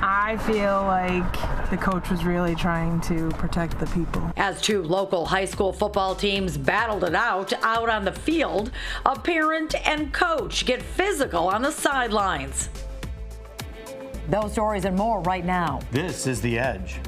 I feel like the coach was really trying to protect the people. As two local high school football teams battled it out on the field, a parent and coach get physical on the sidelines. Those stories and more right now. This is The Edge.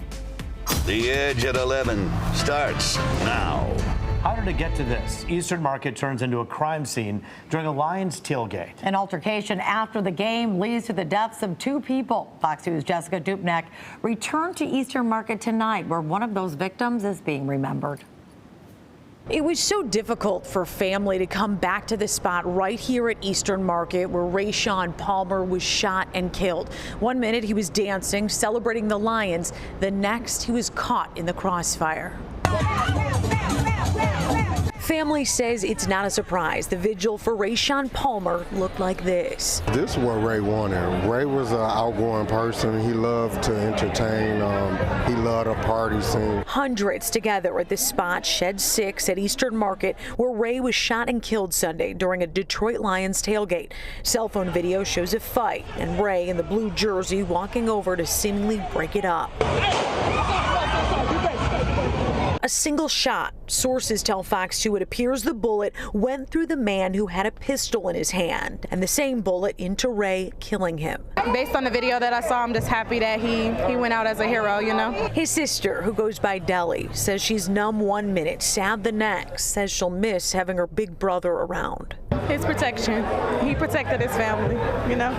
The Edge at 11 starts now. How did it get to this? Eastern Market turns into a crime scene during a Lions tailgate. An altercation after the game leads to the deaths of two people. Fox News' Jessica Dupnack returned to Eastern Market tonight, where one of those victims is being remembered. It was so difficult for family to come back to the spot right here at Eastern Market where Rayshawn Palmer was shot and killed. 1 minute he was dancing, celebrating the Lions. The next he was caught in the crossfire. Family says it's not a surprise. The vigil for Rayshawn Palmer looked like this. This is what Ray wanted. Ray was an outgoing person. He loved to entertain. He loved a party scene. Hundreds together at the spot, Shed 6 at Eastern Market, where Ray was shot and killed Sunday during a Detroit Lions tailgate. Cell phone video shows a fight and Ray in the blue jersey walking over to seemingly break it up. A single shot. Sources tell Fox 2 it appears the bullet went through the man who had a pistol in his hand, and the same bullet into Ray, killing him. Based on the video that I saw, I'm just happy that he went out as a hero, you know? His sister, who goes by Deli, says she's numb 1 minute, sad the next, says she'll miss having her big brother around. His protection. He protected his family, you know?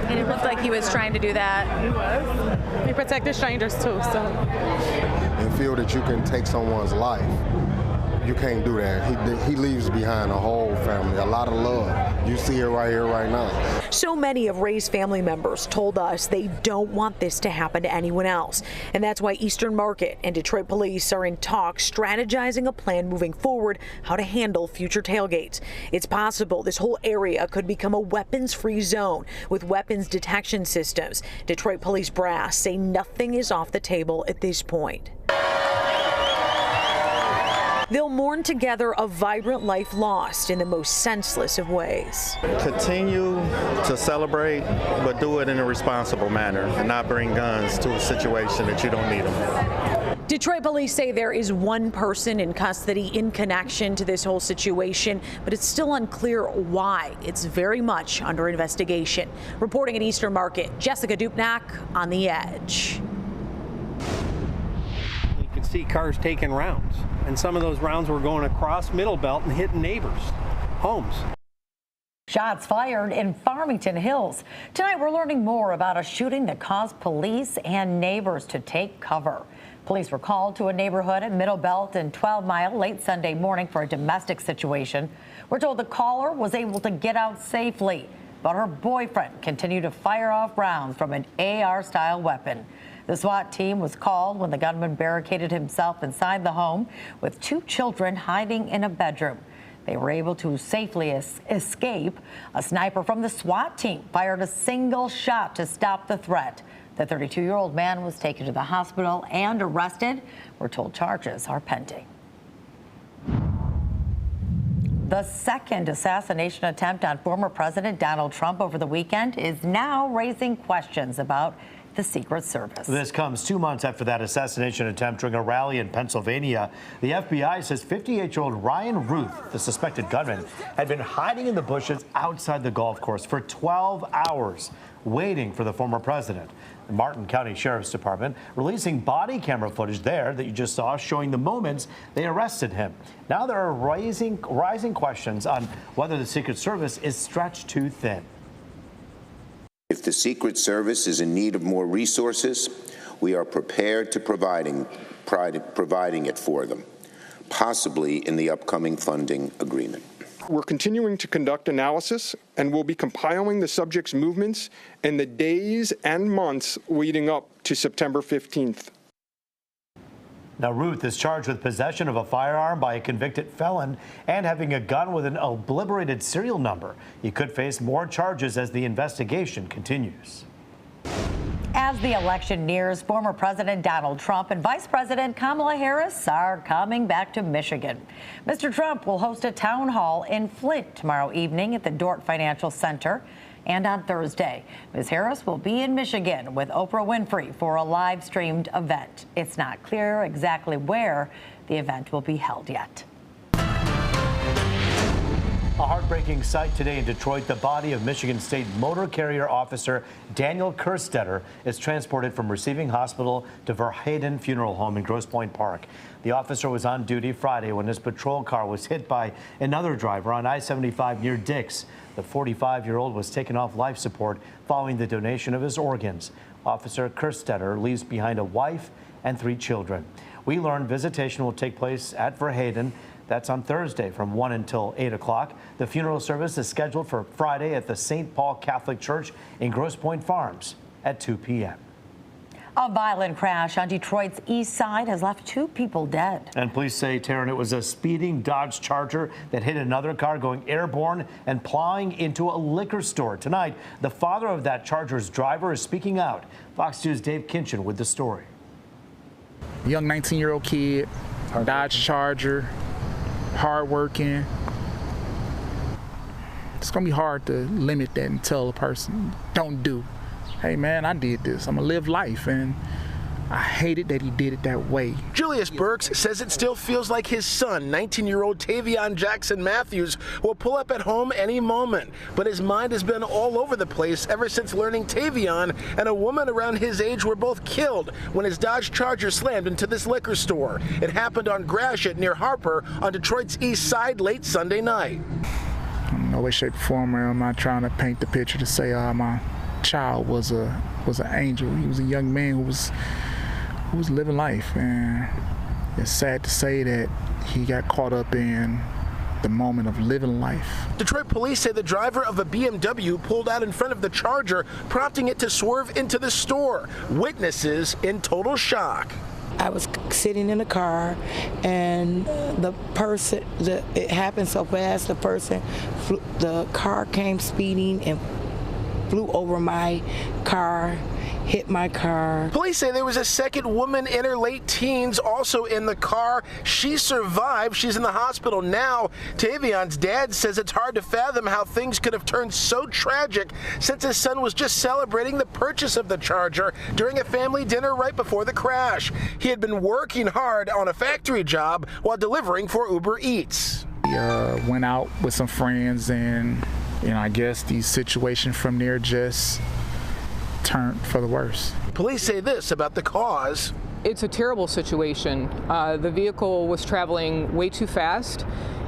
And it looked like he was trying to do that. He was. He protected strangers too, so. And feel that you can take someone's life. You can't do that. He leaves behind a whole family, a lot of love. You see it right here, right now. So many of Ray's family members told us they don't want this to happen to anyone else. And that's why Eastern Market and Detroit police are in talks, strategizing a plan moving forward how to handle future tailgates. It's possible this whole area could become a weapons-free zone with weapons detection systems. Detroit police brass say nothing is off the table at this point. They'll mourn together a vibrant life lost in the most senseless of ways. Continue to celebrate, but do it in a responsible manner and not bring guns to a situation that you don't need them. Detroit police say there is one person in custody in connection to this whole situation, but it's still unclear why. It's very much under investigation. Reporting at Eastern Market, Jessica Dupnack on The Edge. You can see cars taking rounds, and some of those rounds were going across Middle Belt and hitting neighbors' homes. Shots fired in Farmington Hills. Tonight we're learning more about a shooting that caused police and neighbors to take cover. Police were called to a neighborhood at Middle Belt and 12 Mile late Sunday morning for a domestic situation. We're told the caller was able to get out safely, but her boyfriend continued to fire off rounds from an AR-style weapon. The SWAT team was called when the gunman barricaded himself inside the home with two children hiding in a bedroom. They were able to safely escape. A sniper from the SWAT team fired a single shot to stop the threat. The 32-year-old man was taken to the hospital and arrested. We're told charges are pending. The second assassination attempt on former President Donald Trump over the weekend is now raising questions about the Secret Service. This comes 2 months after that assassination attempt during a rally in Pennsylvania. The FBI says 58-year-old Ryan Ruth, the suspected gunman, had been hiding in the bushes outside the golf course for 12 hours, waiting for the former president. The Martin County Sheriff's Department releasing body camera footage there that you just saw showing the moments they arrested him. Now there are rising questions on whether the Secret Service is stretched too thin. If the Secret Service is in need of more resources, we are prepared to providing it for them, possibly in the upcoming funding agreement. We're continuing to conduct analysis, and we'll be compiling the subject's movements in the days and months leading up to September 15th. Now, Ruth is charged with possession of a firearm by a convicted felon and having a gun with an obliterated serial number. He could face more charges as the investigation continues. As the election nears, former President Donald Trump and Vice President Kamala Harris are coming back to Michigan. Mr. Trump will host a town hall in Flint tomorrow evening at the Dort Financial Center. And on Thursday, Ms. Harris will be in Michigan with Oprah Winfrey for a live-streamed event. It's not clear exactly where the event will be held yet. A heartbreaking sight today in Detroit. The body of Michigan State Motor Carrier Officer Daniel Kerstetter is transported from receiving hospital to Verheyden Funeral Home in Grosse Pointe Park. The officer was on duty Friday when his patrol car was hit by another driver on I-75 near Dix. The 45-year-old was taken off life support following the donation of his organs. Officer Kerstetter leaves behind a wife and 3 children. We learned visitation will take place at Verheyden. That's on Thursday from 1 until 8 o'clock. The funeral service is scheduled for Friday at the St. Paul Catholic Church in Grosse Pointe Farms at 2 p.m. A violent crash on Detroit's east side has left 2 people dead. And police say, Taryn, it was a speeding Dodge Charger that hit another car going airborne and plowing into a liquor store. Tonight, the father of that Charger's driver is speaking out. Fox News' Dave Kinchin with the story. Young 19-year-old kid, Dodge Charger. Hardworking. It's gonna be hard to limit that and tell a person, don't do. Hey man, I did this. I'm gonna live life, and I hated that he did it that way. Julius Burks says it still feels like his son, 19-year-old Tavion Jackson Matthews, will pull up at home any moment. But his mind has been all over the place ever since learning Tavion and a woman around his age were both killed when his Dodge Charger slammed into this liquor store. It happened on Gratiot near Harper on Detroit's east side late Sunday night. In no way, shape, or form, I'm not trying to paint the picture to say my child was an angel. He was a young man who was living life, and it's sad to say that he got caught up in the moment of living life. Detroit police say the driver of a BMW pulled out in front of the Charger, prompting it to swerve into the store. Witnesses in total shock. I was sitting in the car, and it happened so fast, the car came speeding and flew over my car, hit my car. Police say there was a second woman in her late teens also in the car. She survived. She's in the hospital now. Tavion's dad says it's hard to fathom how things could have turned so tragic since his son was just celebrating the purchase of the Charger during a family dinner right before the crash. He had been working hard on a factory job while delivering for Uber Eats. He went out with some friends, and I guess the situation from there just turned for the worse. Police say this about the cause. It's a terrible situation. The vehicle was traveling way too fast,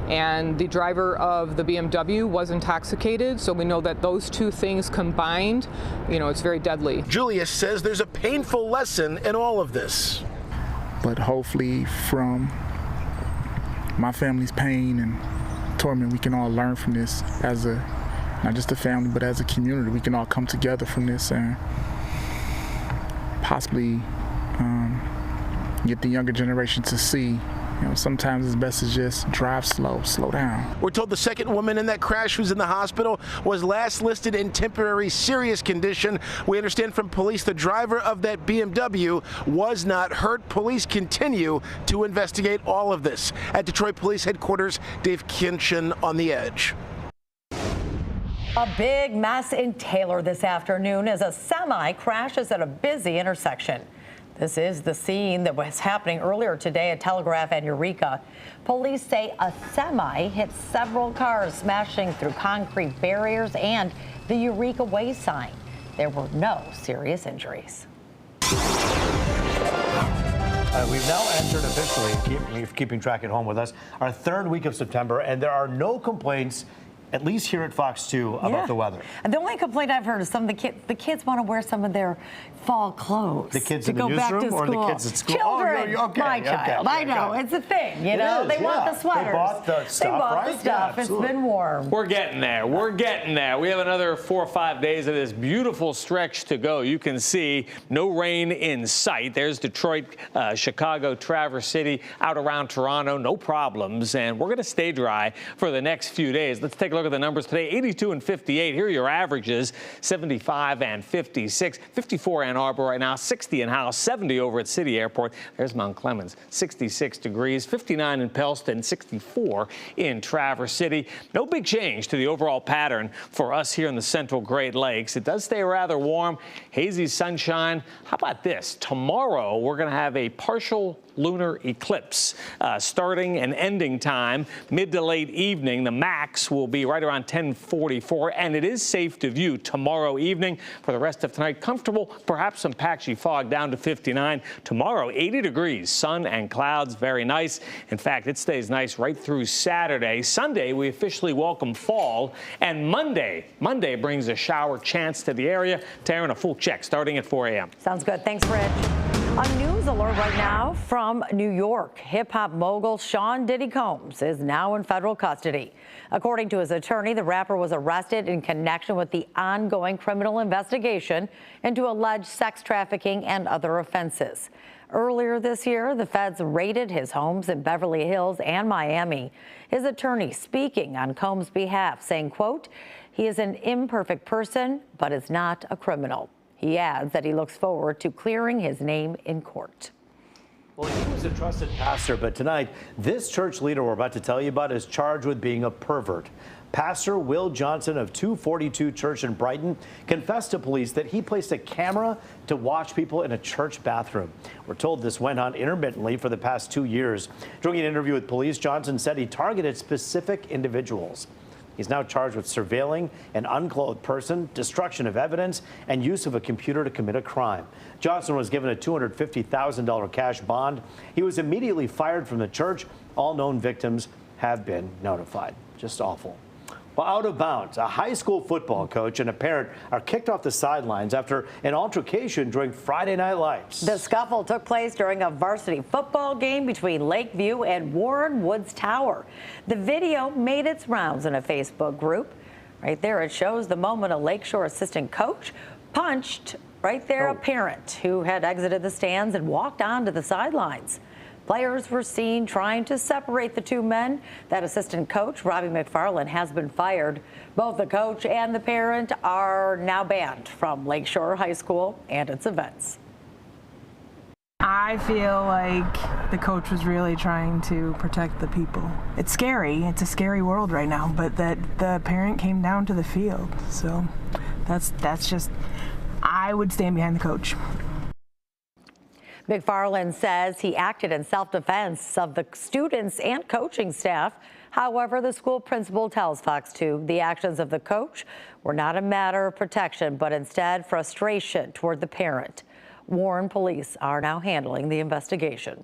and the driver of the BMW was intoxicated, so we know that those 2 things combined, it's very deadly. Julius says there's a painful lesson in all of this. But hopefully from my family's pain and torment, we can all learn from this as not just a family, but as a community. We can all come together from this and possibly get the younger generation to see, sometimes it's best to just drive slow down. We're told the second woman in that crash who's in the hospital was last listed in temporary serious condition. We understand from police the driver of that BMW was not hurt. Police continue to investigate all of this. At Detroit Police Headquarters, Dave Kinchin on the Edge. A big mess in Taylor this afternoon as a semi crashes at a busy intersection. This is the scene that was happening earlier today at Telegraph and Eureka. Police say a semi hit several cars, smashing through concrete barriers and the Eureka Way sign. There were no serious injuries. We've now entered officially, keeping track at home with us, our 3rd week of September, and there are no complaints, at least here at Fox 2, about the weather. And the only complaint I've heard is some of the kids want to wear some of their fall clothes. The kids to in the go back to newsroom or school. the kids at school? Children, Oh, okay, my child. I know, it's a thing, they want the sweaters. They bought the stuff, They bought right? the stuff. It's been warm. We're getting there. We're getting there. We have another 4 or 5 days of this beautiful stretch to go. You can see no rain in sight. There's Detroit, Chicago, Traverse City, out around Toronto, no problems. And we're going to stay dry for the next few days. Let's take a look look at the numbers today. 82 and 58. Here are your averages. 75 and 56. 54 Ann Arbor right now. 60 in House. 70 over at City Airport. There's Mount Clemens. 66 degrees. 59 in Pellston. 64 in Traverse City. No big change to the overall pattern for us here in the Central Great Lakes. It does stay rather warm. Hazy sunshine. How about this? Tomorrow, we're going to have a partial lunar eclipse starting and ending time mid to late evening. The max will be right around 10:44, and it is safe to view tomorrow evening. For the rest of tonight, comfortable, perhaps some patchy fog down to 59. Tomorrow, 80 degrees, sun and clouds, very nice. In fact, it stays nice right through Saturday. Sunday, we officially welcome fall, and Monday brings a shower chance to the area. Taryn, a full check starting at 4 a.m. Sounds good. Thanks, Rich. A news alert right now from New York. Hip-hop mogul Sean Diddy Combs is now in federal custody. According to his attorney, the rapper was arrested in connection with the ongoing criminal investigation into alleged sex trafficking and other offenses. Earlier this year, the feds raided his homes in Beverly Hills and Miami. His attorney speaking on Combs' behalf, saying, quote, "He is an imperfect person, but is not a criminal." He adds that he looks forward to clearing his name in court. Well, he was a trusted pastor, but tonight, this church leader we're about to tell you about is charged with being a pervert. Pastor Will Johnson of 242 Church in Brighton confessed to police that he placed a camera to watch people in a church bathroom. We're told this went on intermittently for the past 2 years. During an interview with police, Johnson said he targeted specific individuals. He's now charged with surveilling an unclothed person, destruction of evidence, and use of a computer to commit a crime. Johnson was given a $250,000 cash bond. He was immediately fired from the church. All known victims have been notified. Just awful. Well, out of bounds, a high school football coach and a parent are kicked off the sidelines after an altercation during Friday Night Lights. The scuffle took place during a varsity football game between Lakeview and Warren Woods Tower. The video made its rounds in a Facebook group. Right there, it shows the moment a Lakeshore assistant coach punched right there a parent who had exited the stands and walked onto the sidelines. Players were seen trying to separate the two men. That assistant coach, Robbie McFarland, has been fired. Both the coach and the parent are now banned from Lakeshore High School and its events. I feel like the coach was really trying to protect the people. It's scary. It's a scary world right now, but that the parent came down to the field. So that's just, I would stand behind the coach. McFarland says he acted in self-defense of the students and coaching staff. However, the school principal tells Fox 2 the actions of the coach were not a matter of protection, but instead frustration toward the parent. Warren police are now handling the investigation.